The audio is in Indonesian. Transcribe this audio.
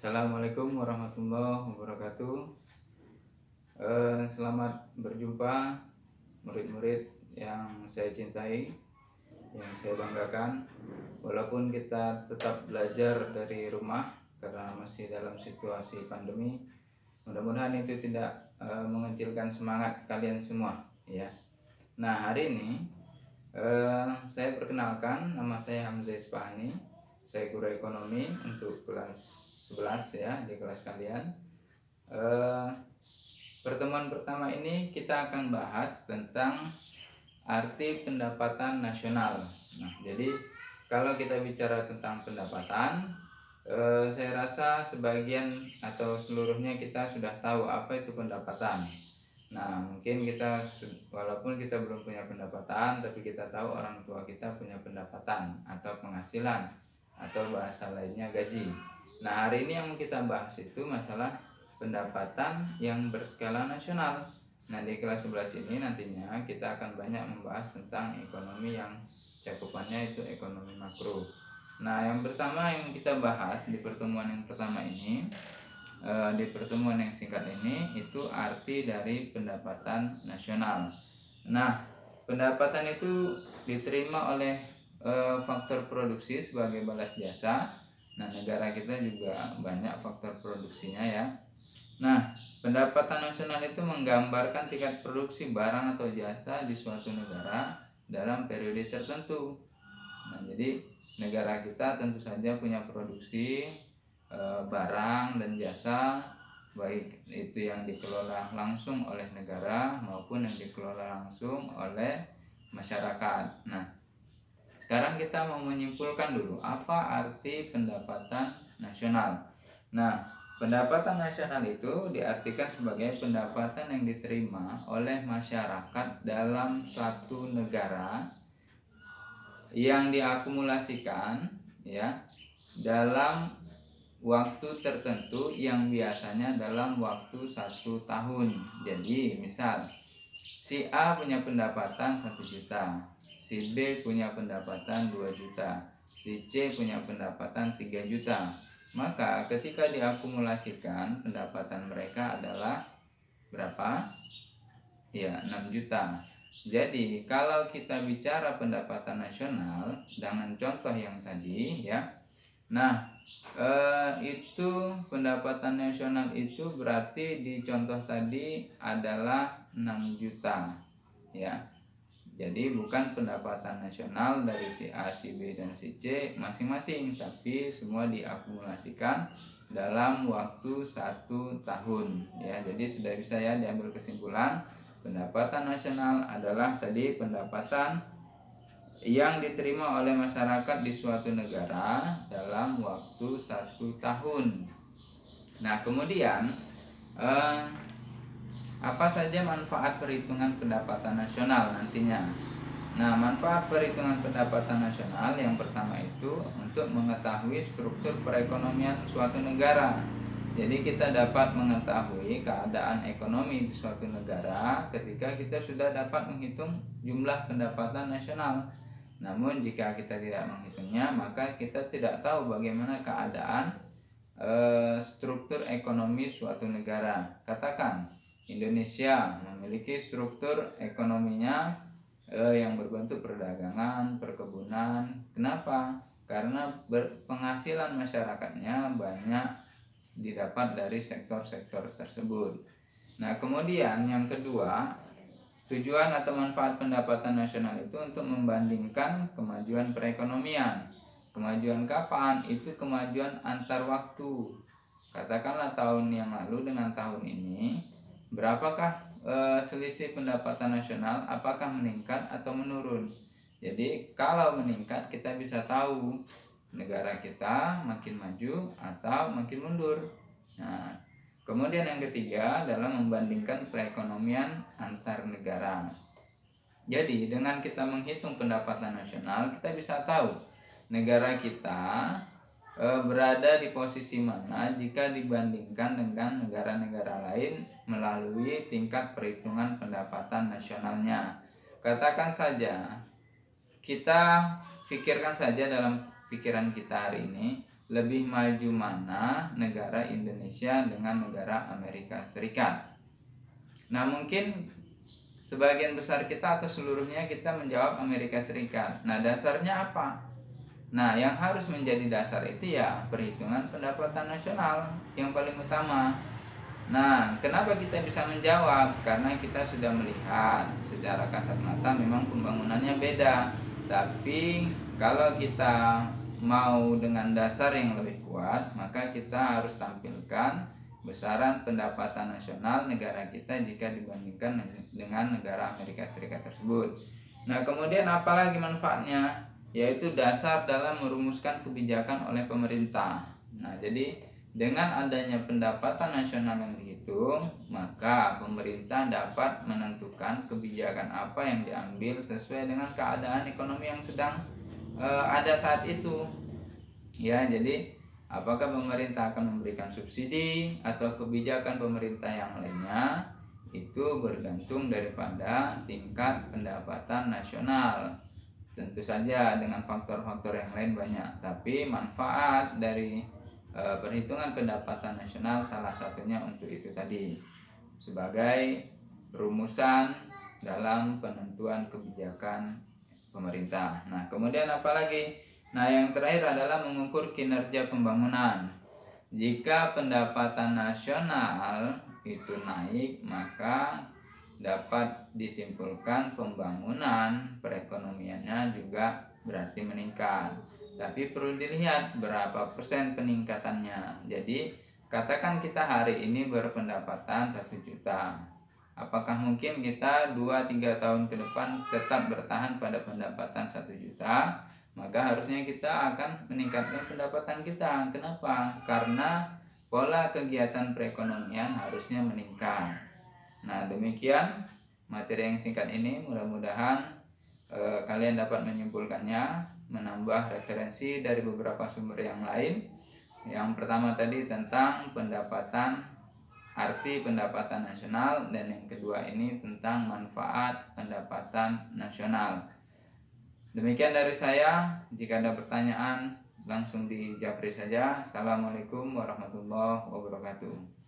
Assalamualaikum warahmatullahi wabarakatuh. Selamat berjumpa murid-murid yang saya cintai, yang saya banggakan. Walaupun kita tetap belajar dari rumah karena masih dalam situasi pandemi, mudah-mudahan itu tidak mengecilkan semangat kalian semua, ya. Nah, hari ini saya perkenalkan, nama saya Hamzah Ispahani. Saya guru ekonomi untuk kelas 11 ya, di kelas kalian. Pertemuan pertama ini kita akan bahas tentang arti pendapatan nasional. Nah, jadi kalau kita bicara tentang pendapatan, saya rasa sebagian atau seluruhnya kita sudah tahu apa itu pendapatan. Nah, mungkin kita walaupun kita belum punya pendapatan, tapi kita tahu orang tua kita punya pendapatan atau penghasilan, atau bahasa lainnya gaji. Nah, hari ini yang kita bahas itu masalah pendapatan yang berskala nasional. Nah, di kelas 11 ini nantinya kita akan banyak membahas tentang ekonomi yang cakupannya itu ekonomi makro. Nah, yang pertama yang kita bahas di pertemuan yang pertama ini, di pertemuan yang singkat ini, itu arti dari pendapatan nasional. Nah, pendapatan itu diterima oleh faktor produksi sebagai balas jasa. Nah, negara kita juga banyak faktor produksinya ya. Nah, pendapatan nasional itu menggambarkan tingkat produksi barang atau jasa di suatu negara dalam periode tertentu. Nah, jadi negara kita tentu saja punya produksi barang dan jasa, baik itu yang dikelola langsung oleh negara maupun yang dikelola langsung oleh masyarakat. Nah, sekarang kita mau menyimpulkan dulu apa arti pendapatan nasional. Nah, pendapatan nasional itu diartikan sebagai pendapatan yang diterima oleh masyarakat dalam suatu negara yang diakumulasikan ya dalam waktu tertentu yang biasanya dalam waktu 1 tahun. Jadi misal si A punya pendapatan 1 juta, si B punya pendapatan 2 juta, si C punya pendapatan 3 juta. Maka ketika diakumulasikan pendapatan mereka adalah berapa? Ya, 6 juta. Jadi kalau kita bicara pendapatan nasional dengan contoh yang tadi ya. Nah, itu pendapatan nasional itu berarti di contoh tadi adalah 6 juta ya. Jadi bukan pendapatan nasional dari si A, si B, dan si C masing-masing, tapi semua diakumulasikan dalam waktu 1 tahun ya. Jadi sudah bisa ya diambil kesimpulan, pendapatan nasional adalah tadi pendapatan yang diterima oleh masyarakat di suatu negara dalam waktu 1 tahun. Nah, kemudian apa saja manfaat perhitungan pendapatan nasional nantinya? Nah, manfaat perhitungan pendapatan nasional yang pertama itu untuk mengetahui struktur perekonomian suatu negara. Jadi kita dapat mengetahui keadaan ekonomi di suatu negara ketika kita sudah dapat menghitung jumlah pendapatan nasional. Namun jika kita tidak menghitungnya, maka kita tidak tahu bagaimana keadaan struktur ekonomi suatu negara. Katakan Indonesia memiliki struktur ekonominya yang berbentuk perdagangan, perkebunan. Kenapa? Karena penghasilan masyarakatnya banyak didapat dari sektor-sektor tersebut. Nah, kemudian yang kedua, tujuan atau manfaat pendapatan nasional itu untuk membandingkan kemajuan perekonomian. Kemajuan kapan? Itu kemajuan antar waktu. Katakanlah tahun yang lalu dengan tahun ini, berapakah selisih pendapatan nasional, apakah meningkat atau menurun? Jadi kalau meningkat kita bisa tahu negara kita makin maju atau makin mundur. Nah, kemudian yang ketiga adalah membandingkan perekonomian antar negara. Jadi dengan kita menghitung pendapatan nasional, kita bisa tahu negara kita berada di posisi mana jika dibandingkan dengan negara-negara lain melalui tingkat perhitungan pendapatan nasionalnya. Katakan saja, kita pikirkan saja dalam pikiran kita hari ini, lebih maju mana negara Indonesia dengan negara Amerika Serikat? Nah, mungkin sebagian besar kita atau seluruhnya kita menjawab Amerika Serikat. Nah, dasarnya apa? Nah, yang harus menjadi dasar itu ya perhitungan pendapatan nasional yang paling utama. Nah, kenapa kita bisa menjawab? Karena kita sudah melihat secara kasat mata memang pembangunannya beda. Tapi kalau kita mau dengan dasar yang lebih kuat, maka kita harus tampilkan besaran pendapatan nasional negara kita jika dibandingkan dengan negara Amerika Serikat tersebut. Nah, kemudian apalagi manfaatnya? Yaitu dasar dalam merumuskan kebijakan oleh pemerintah. Nah, jadi dengan adanya pendapatan nasional yang dihitung, maka pemerintah dapat menentukan kebijakan apa yang diambil sesuai dengan keadaan ekonomi yang sedang ada saat itu. Ya, jadi apakah pemerintah akan memberikan subsidi atau kebijakan pemerintah yang lainnya itu bergantung daripada tingkat pendapatan nasional. Tentu saja dengan faktor-faktor yang lain banyak, tapi manfaat dari perhitungan pendapatan nasional salah satunya untuk itu tadi, sebagai rumusan dalam penentuan kebijakan pemerintah. Nah, kemudian apalagi? Nah, yang terakhir adalah mengukur kinerja pembangunan. Jika pendapatan nasional itu naik, maka dapat disimpulkan pembangunan perekonomiannya juga berarti meningkat. Tapi perlu dilihat berapa persen peningkatannya. Jadi katakan kita hari ini berpendapatan 1 juta. Apakah mungkin kita 2-3 tahun ke depan tetap bertahan pada pendapatan 1 juta? Maka harusnya kita akan meningkatkan pendapatan kita. Kenapa? Karena pola kegiatan perekonomian harusnya meningkat. Nah, demikian materi yang singkat ini, mudah-mudahan kalian dapat menyimpulkannya, menambah referensi dari beberapa sumber yang lain. Yang pertama tadi tentang arti pendapatan nasional, dan yang kedua ini tentang manfaat pendapatan nasional. Demikian dari saya. Jika ada pertanyaan langsung di japri saja. Assalamualaikum warahmatullahi wabarakatuh.